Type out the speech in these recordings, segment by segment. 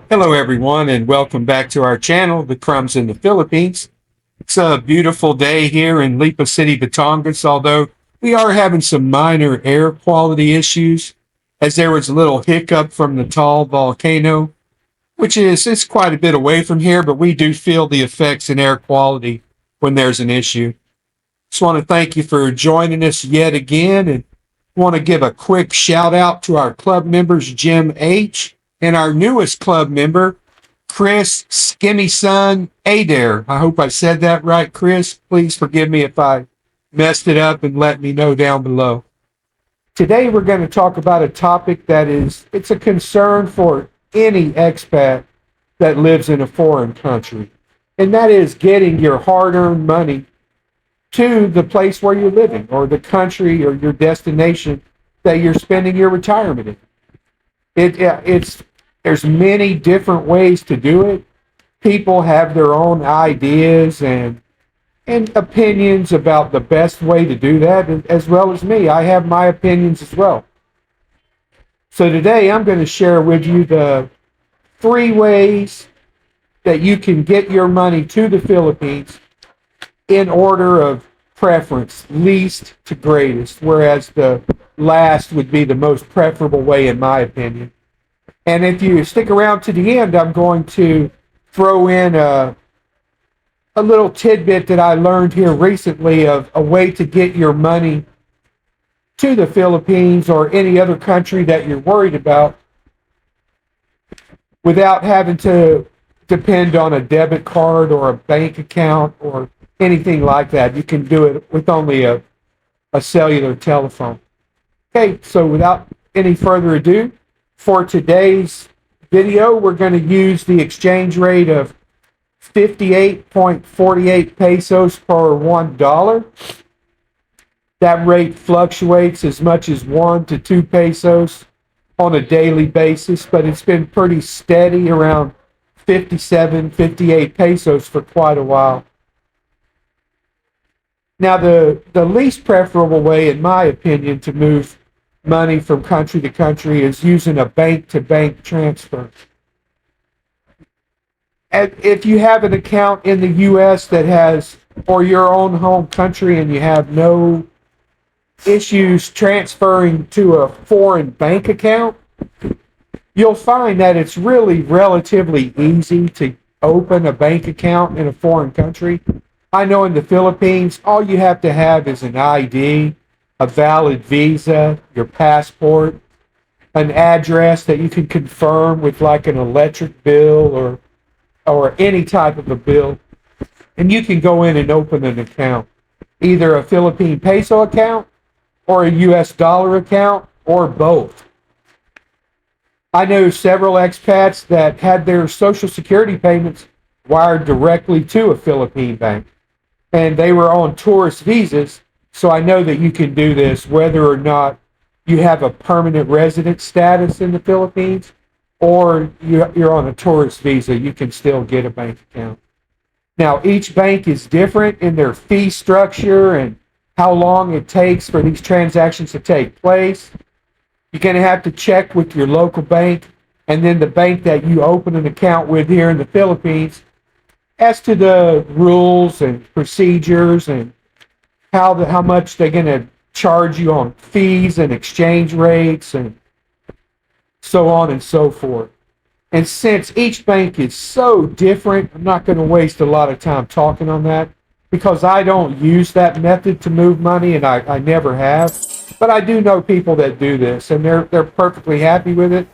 Hello, everyone, and welcome back to our channel, The Crumbs in the Philippines. It's a beautiful day here in Lipa City, Batangas, although we are having some minor air quality issues as there was a little hiccup from the tall volcano, which is it's quite a bit away from here, but we do feel the effects in air quality when there's an issue. Just want to thank you for joining us yet again and want to give a quick shout out to our club members, Jim H., and our newest club member, Chris Skimmy Son Adair. I hope I said that right, Chris. Please forgive me if I messed it up and let me know down below. Today we're going to talk about a topic it's a concern for any expat that lives in a foreign country, and that is getting your hard-earned money to the place where you're living or the country or your destination that you're spending your retirement in. There's many different ways to do it. People have their own ideas and opinions about the best way to do that, as well as me. I have my opinions as well. So today I'm going to share with you the 3 ways that you can get your money to the Philippines in order of preference, least to greatest, whereas the last would be the most preferable way in my opinion. And if you stick around to the end, I'm going to throw in a little tidbit that I learned here recently of a way to get your money to the Philippines or any other country that you're worried about without having to depend on a debit card or a bank account or anything like that. You can do it with only a cellular telephone. Okay, so without any further ado, for today's video, we're going to use the exchange rate of 58.48 pesos per $1. That rate fluctuates as much as 1 to 2 pesos on a daily basis, but it's been pretty steady around 57, 58 pesos for quite a while. Now, the least preferable way, in my opinion, to move money from country to country is using a bank-to-bank transfer. And if you have an account in the U.S. that has, or your own home country, and you have no issues transferring to a foreign bank account, you'll find that it's really relatively easy to open a bank account in a foreign country. I know in the Philippines, all you have to have is an ID, a valid visa, your passport, an address that you can confirm with like an electric bill or any type of a bill, and you can go in and open an account, either a Philippine peso account or a US dollar account or both. I know several expats that had their Social Security payments wired directly to a Philippine bank, and they were on tourist visas. So I know that you can do this whether or not you have a permanent resident status in the Philippines or you're on a tourist visa. You can still get a bank account. Now, each bank is different in their fee structure and how long it takes for these transactions to take place. You're going to have to check with your local bank and then the bank that you open an account with here in the Philippines as to the rules and procedures and how much they're going to charge you on fees and exchange rates and so on and so forth. And since each bank is so different, I'm not going to waste a lot of time talking on that because I don't use that method to move money, and I never have. But I do know people that do this, and they're perfectly happy with it,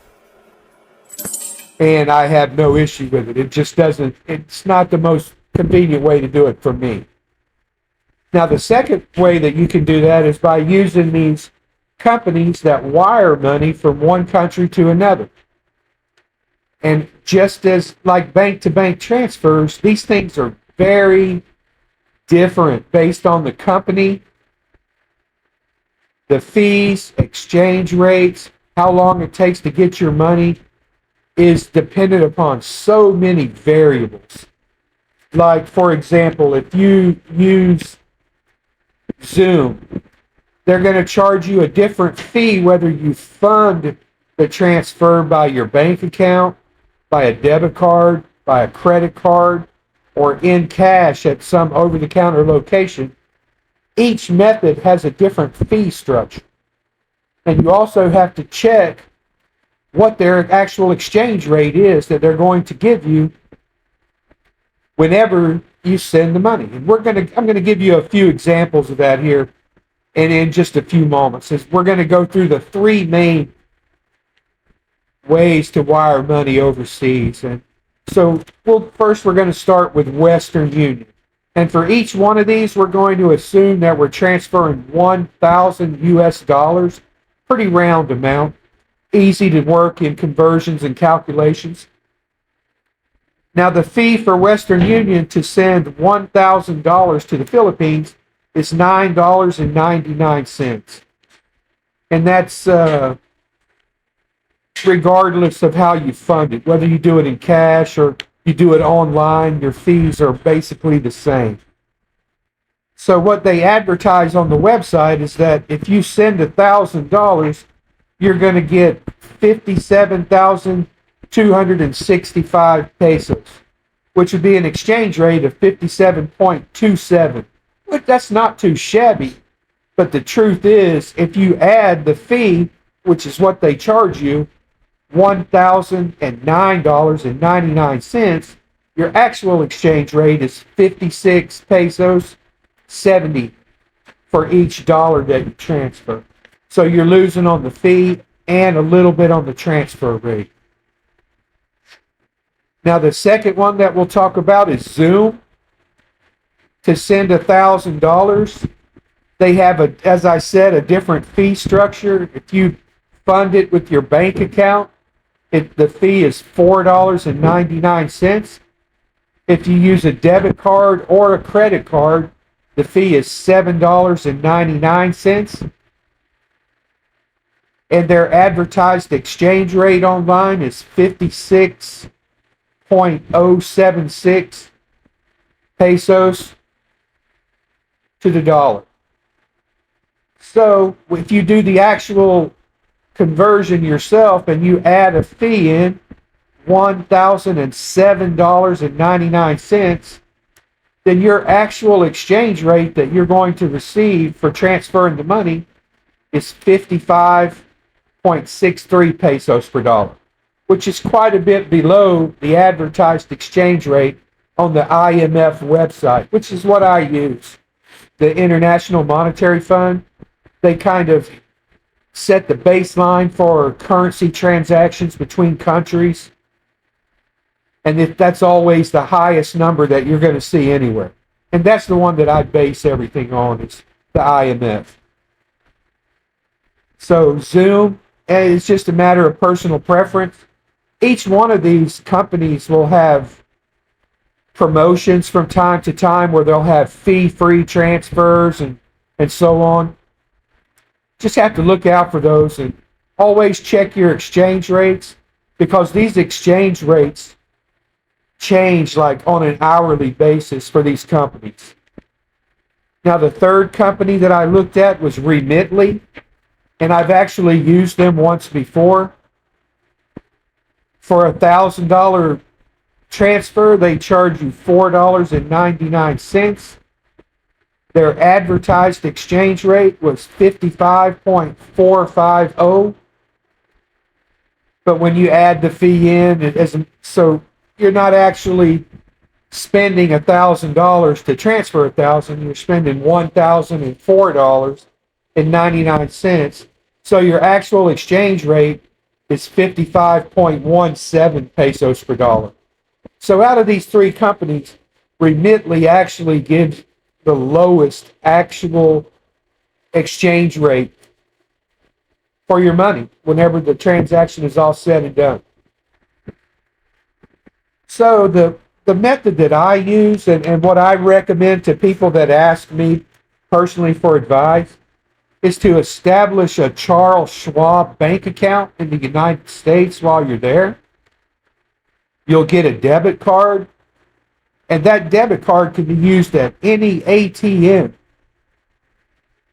and I have no issue with it. It's not the most convenient way to do it for me. Now, the second way that you can do that is by using these companies that wire money from one country to another. And just as like bank-to-bank transfers, these things are very different based on the company, the fees, exchange rates, how long it takes to get your money is dependent upon so many variables. Like, for example, if you use Zoom, they're going to charge you a different fee whether you fund the transfer by your bank account, by a debit card, by a credit card, or in cash at some over-the-counter location, each method has a different fee structure. And you also have to check what their actual exchange rate is that they're going to give you whenever you send the money. And I'm going to give you a few examples of that here and in just a few moments. As we're going to go through the three main ways to wire money overseas. And so first we're going to start with Western Union. And for each one of these, we're going to assume that we're transferring 1,000 US dollars, pretty round amount, easy to work in conversions and calculations. Now the fee for Western Union to send $1,000 to the Philippines is $9.99. And that's regardless of how you fund it, whether you do it in cash or you do it online, your fees are basically the same. So what they advertise on the website is that if you send $1,000, you're going to get 57,265 pesos, which would be an exchange rate of 57.27. But that's not too shabby. But the truth is, if you add the fee, which is what they charge you, $1,009.99, your actual exchange rate is 56 pesos 70 for each dollar that you transfer. So you're losing on the fee and a little bit on the transfer rate. Now the second one that we'll talk about is Zoom. To send $1,000, they have, as I said, a different fee structure. If you fund it with your bank account, the fee is $4.99. If you use a debit card or a credit card, the fee is $7.99. And their advertised exchange rate online is 56.076 pesos to the dollar. So if you do the actual conversion yourself and you add a fee in, $1,007.99, then your actual exchange rate that you're going to receive for transferring the money is 55.63 pesos per dollar, which is quite a bit below the advertised exchange rate on the IMF website, which is what I use. The International Monetary Fund, they kind of set the baseline for currency transactions between countries. And that's always the highest number that you're going to see anywhere. And that's the one that I base everything on, is the IMF. So Zoom, it's just a matter of personal preference. Each one of these companies will have promotions from time to time where they'll have fee-free transfers and so on. Just have to look out for those and always check your exchange rates, because these exchange rates change like on an hourly basis for these companies. Now the third company that I looked at was Remitly, and I've actually used them once before. For $1,000 transfer, they charge you $4.99. Their advertised exchange rate was 55.450. But when you add the fee in, so you're not actually spending $1,000 to transfer $1,000. You're spending $1,004.99. So your actual exchange rate is 55.17 pesos per dollar. So out of these three companies, Remitly actually gives the lowest actual exchange rate for your money whenever the transaction is all said and done. So the method that I use and what I recommend to people that ask me personally for advice is to establish a Charles Schwab bank account in the United States while you're there. You'll get a debit card, and that debit card can be used at any ATM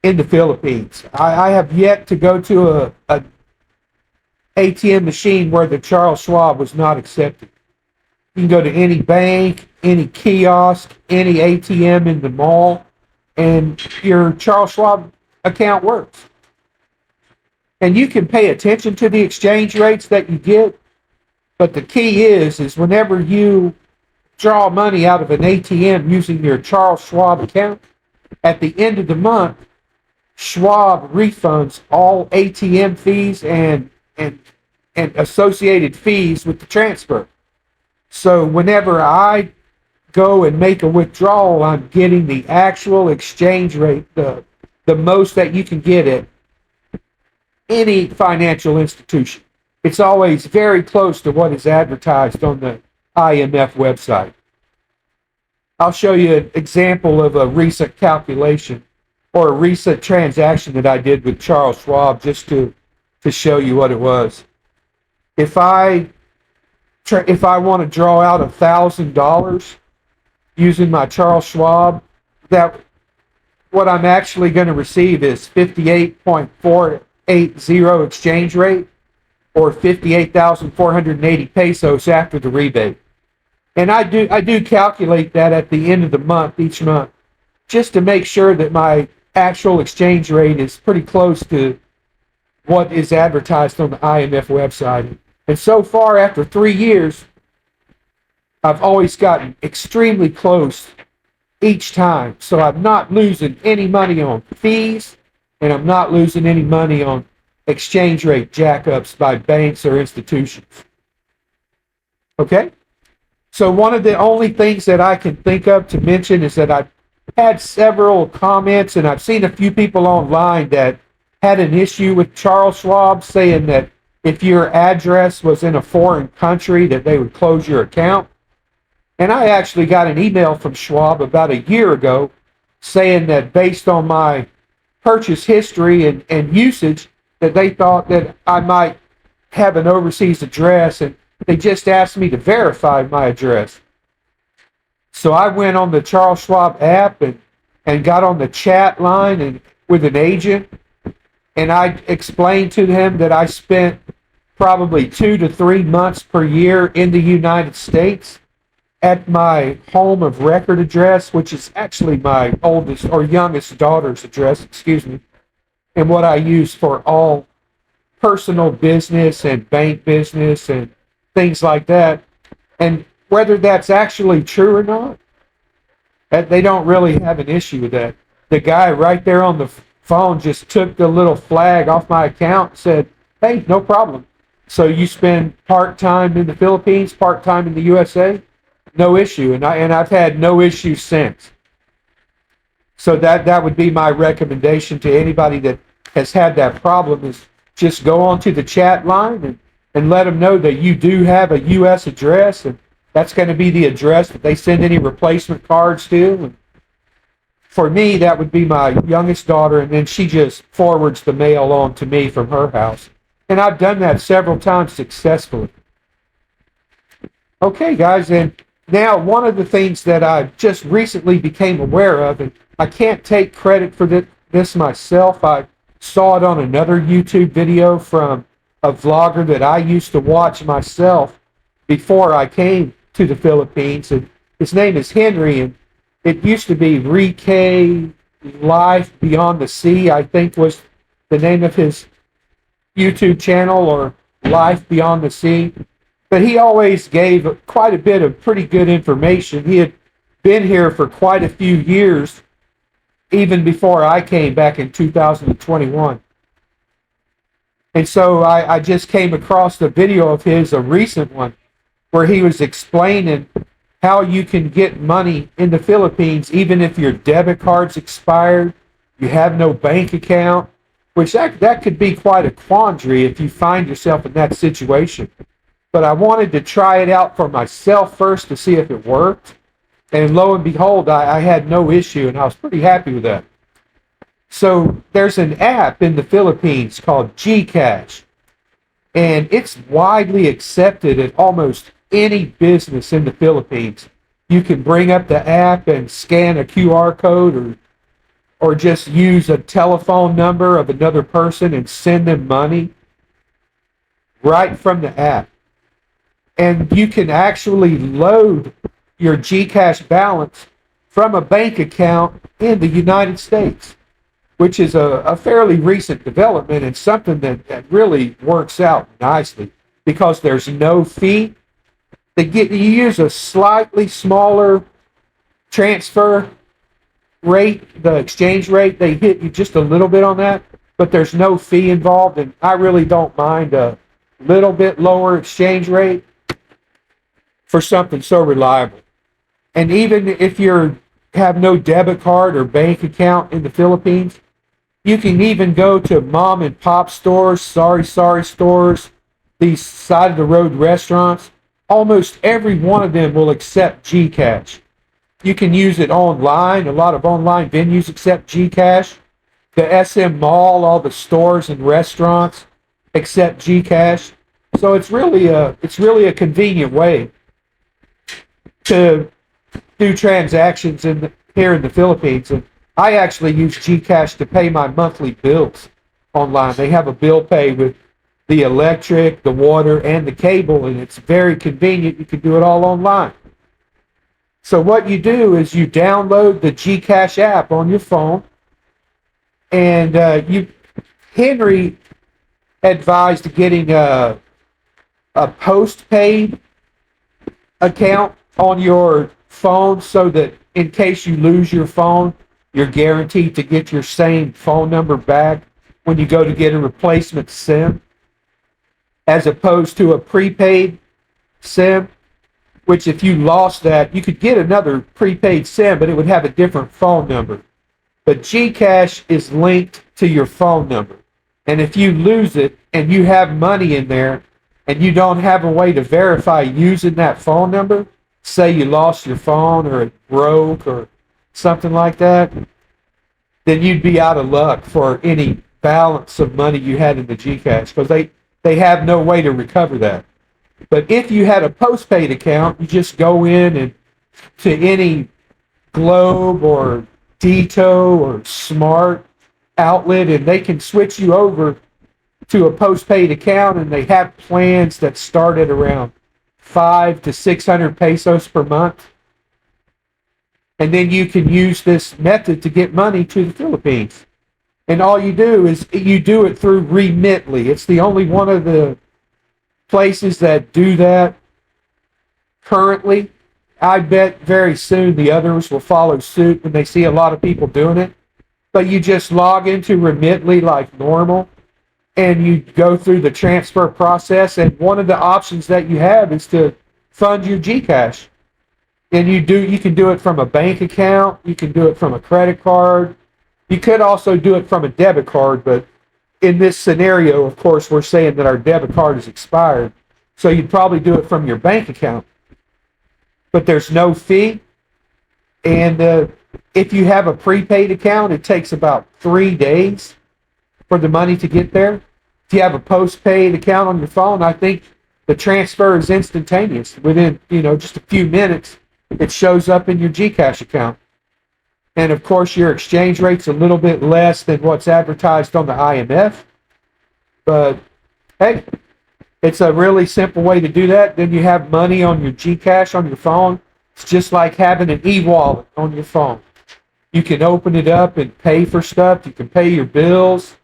in the Philippines. I have yet to go to a ATM machine where the Charles Schwab was not accepted. You can go to any bank, any kiosk, any ATM in the mall, and your Charles Schwab account works. And you can pay attention to the exchange rates that you get, but the key is whenever you draw money out of an ATM using your Charles Schwab account, at the end of the month, Schwab refunds all ATM fees and associated fees with the transfer. So whenever I go and make a withdrawal, I'm getting the actual exchange rate, the most that you can get at any financial institution. It's always very close to what is advertised on the IMF website. I'll show you an example of a recent calculation or a recent transaction that I did with Charles Schwab just to show you what it was. If I want to draw out $1,000 using my Charles Schwab, that what I'm actually going to receive is 58.480 exchange rate, or 58,480 pesos after the rebate. And I do calculate that at the end of the month, each month, just to make sure that my actual exchange rate is pretty close to what is advertised on the IMF website. And so far, after 3 years, I've always gotten extremely close each time. So I'm not losing any money on fees, and I'm not losing any money on exchange rate jackups by banks or institutions. Okay? So one of the only things that I can think of to mention is that I've had several comments, and I've seen a few people online that had an issue with Charles Schwab, saying that if your address was in a foreign country, that they would close your account. And I actually got an email from Schwab about a year ago saying that based on my purchase history and usage, that they thought that I might have an overseas address, and they just asked me to verify my address. So I went on the Charles Schwab app and got on the chat line and with an agent, and I explained to him that I spent probably 2 to 3 months per year in the United States at my home of record address, which is actually my oldest or youngest daughter's address, and what I use for all personal business and bank business and things like that. And whether that's actually true or not, they don't really have an issue with that. The guy right there on the phone just took the little flag off my account and said, "Hey, no problem. So you spend part-time in the Philippines, part-time in the USA? No issue." And I've had no issue since. So that would be my recommendation to anybody that has had that problem, is just go onto the chat line and let them know that you do have a U.S. address, and that's going to be the address that they send any replacement cards to. And for me, that would be my youngest daughter, and then she just forwards the mail on to me from her house. And I've done that several times successfully. Okay, guys, and now one of the things that I just recently became aware of, and I can't take credit for this myself. I saw it on another YouTube video from a vlogger that I used to watch myself before I came to the Philippines. And his name is Henry, and it used to be Rike Life Beyond the Sea, I think was the name of his YouTube channel, or Life Beyond the Sea. But he always gave quite a bit of pretty good information. He had been here for quite a few years, even before I came back in 2021. And so I just came across a video of his, a recent one, where he was explaining how you can get money in the Philippines even if your debit card's expired, you have no bank account, which that could be quite a quandary if you find yourself in that situation. But I wanted to try it out for myself first to see if it worked. And lo and behold, I had no issue, and I was pretty happy with that. So there's an app in the Philippines called Gcash, and it's widely accepted at almost any business in the Philippines. You can bring up the app and scan a QR code, or just use a telephone number of another person and send them money right from the app. and you can actually load your Gcash balance from a bank account in the United States, which is a fairly recent development and something that really works out nicely because there's no fee. You use a slightly smaller transfer rate, the exchange rate. They hit you just a little bit on that, but there's no fee involved, and I really don't mind a little bit lower exchange rate for something so reliable. And even if you have no debit card or bank account in the Philippines, you can even go to mom and pop stores, sari stores, these side of the road restaurants. Almost every one of them will accept Gcash. You can use it online. A lot of online venues accept Gcash. The SM Mall, all the stores and restaurants accept Gcash. So it's really a convenient way to do transactions here in the Philippines. And I actually use Gcash to pay my monthly bills online. They have a bill pay with the electric, the water, and the cable, and it's very convenient. You can do it all online. So what you do is you download the Gcash app on your phone, and Henry advised getting a postpaid account on your phone so that in case you lose your phone, you're guaranteed to get your same phone number back when you go to get a replacement SIM, as opposed to a prepaid SIM, which if you lost that, you could get another prepaid SIM, but it would have a different phone number. But Gcash is linked to your phone number. And if you lose it and you have money in there and you don't have a way to verify using that phone number, say you lost your phone or it broke or something like that, then you'd be out of luck for any balance of money you had in the Gcash because they have no way to recover that. But if you had a postpaid account, you just go in and to any Globe or Dito or Smart outlet, and they can switch you over to a postpaid account, and they have plans that start at around 500 to 600 pesos per month. And then you can use this method to get money to the Philippines. And all you do is you do it through Remitly. It's the only one of the places that do that currently. I bet very soon the others will follow suit when they see a lot of people doing it. But you just log into Remitly like normal, and you go through the transfer process, and one of the options that you have is to fund your Gcash. And you can do it from a bank account, you can do it from a credit card, you could also do it from a debit card, but in this scenario, of course, we're saying that our debit card is expired, so you'd probably do it from your bank account. But there's no fee, and if you have a prepaid account, it takes about 3 days for the money to get there. If you have a postpaid account on your phone, I think the transfer is instantaneous. Within just a few minutes, it shows up in your Gcash account. And of course, your exchange rate's a little bit less than what's advertised on the IMF. But hey, it's a really simple way to do that. Then you have money on your Gcash on your phone. It's just like having an e-wallet on your phone. You can open it up and pay for stuff. You can pay your bills.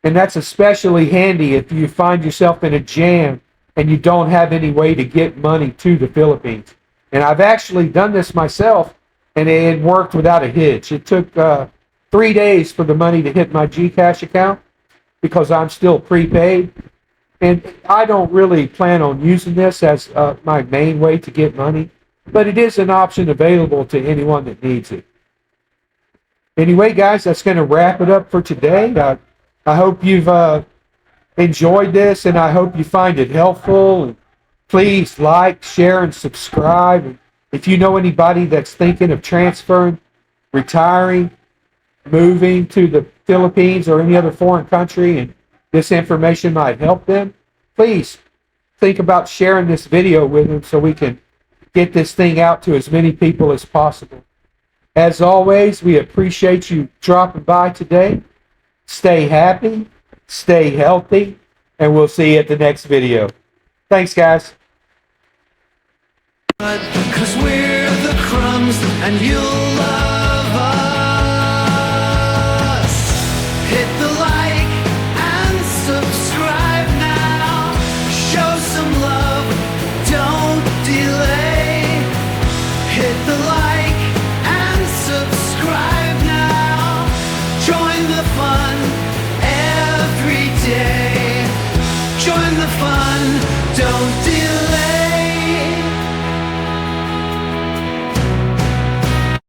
And that's especially handy if you find yourself in a jam and you don't have any way to get money to the Philippines. And I've actually done this myself, and it worked without a hitch. It took 3 days for the money to hit my Gcash account because I'm still prepaid. And I don't really plan on using this as my main way to get money, but it is an option available to anyone that needs it. Anyway, guys, that's going to wrap it up for today. I hope you've enjoyed this, and I hope you find it helpful. And please like, share, and subscribe. And if you know anybody that's thinking of transferring, retiring, moving to the Philippines or any other foreign country, and this information might help them, please think about sharing this video with them so we can get this thing out to as many people as possible. As always, we appreciate you dropping by today. Stay happy, stay healthy, and we'll see you at the next video. Thanks, guys. 'Cause we're the crumbs and you'll love